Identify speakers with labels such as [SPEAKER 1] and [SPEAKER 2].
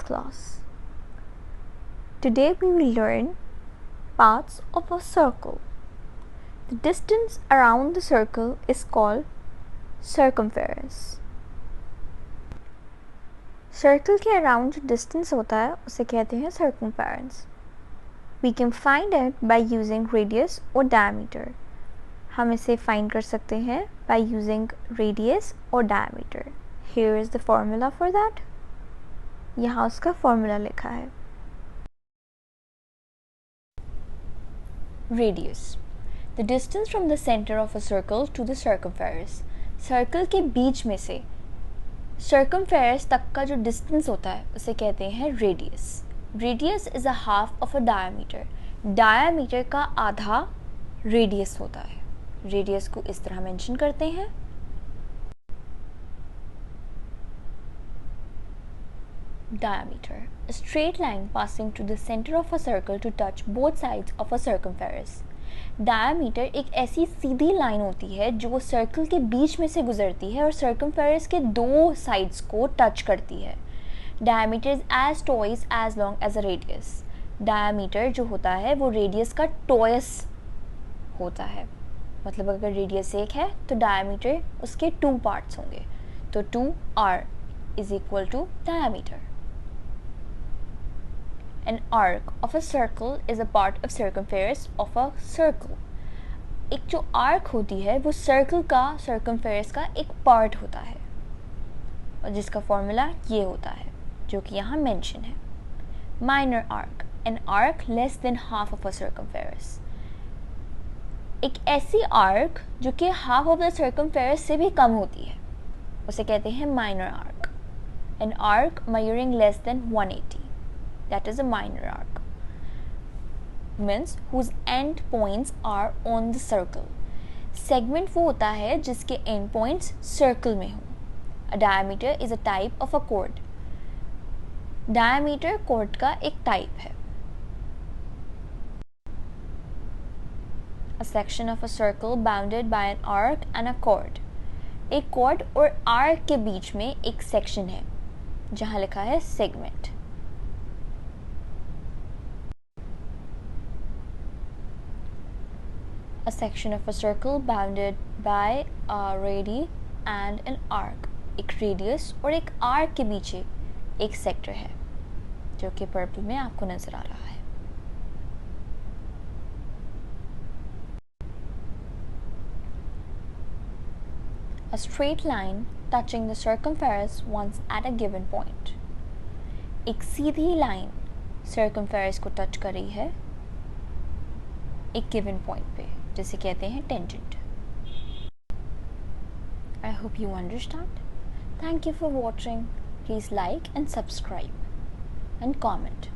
[SPEAKER 1] class. Today we will learn parts of a circle. The distance around the circle is called circumference. Circle के around जो distance होता है उसे कहते हैं circumference. We can find it by using radius or diameter. हम इसे find कर सकते हैं by using radius or diameter. Here is the formula for that. यहाँ उसका फॉर्मूला लिखा है. Radius. The distance from the center of a circle to the circumference. Circle के बीच में से circumference तक का जो डिस्टेंस होता है उसे कहते हैं radius. Radius is a half of a diameter. Diameter का आधा रेडियस होता है. रेडियस को इस तरह मेंशन करते हैं. Diameter, a straight line passing to the center of a circle to touch both sides of a circumference. Diameter एक ऐसी सीधी लाइन होती है जो सर्कल के बीच में से गुजरती है और circumference के दो साइड्स को टच करती है. Diameter is as twice as long as a radius. Diameter जो होता है वो रेडियस का twice होता है. मतलब अगर रेडियस एक है तो diameter उसके 2 पार्ट्स होंगे. तो 2r is equal to diameter. An arc of a circle is a part of circumference of a circle. एक जो arc होती है वो circle का circumference का एक part होता है और जिसका फॉर्मूला ये होता है जो कि यहाँ मेंशन है. Minor arc, an arc less than half of a circumference. एक ऐसी arc जो कि half of the circumference से भी कम होती है उसे कहते हैं minor arc. An arc measuring less than 180. That is a minor arc. Means whose end points are on the circle. Segment वो होता है जिसके end points circle में हो. A diameter is a type of a chord. Diameter chord का एक type है. A section of a circle bounded by an arc and a chord. एक chord और arc के बीच में एक section है जहाँ लिखा है segment. A section of a circle bounded by a radius and an arc. एक radius और एक arc के बीच एक sector है जो कि पर्पल में आपको नजर आ रहा है. A straight line touching the circumference once at a given point. एक सीधी लाइन circumference को टच कर रही है एक given point पे जिसे कहते हैं tangent. I hope you understand. Thank you for watching. Please like and subscribe and comment.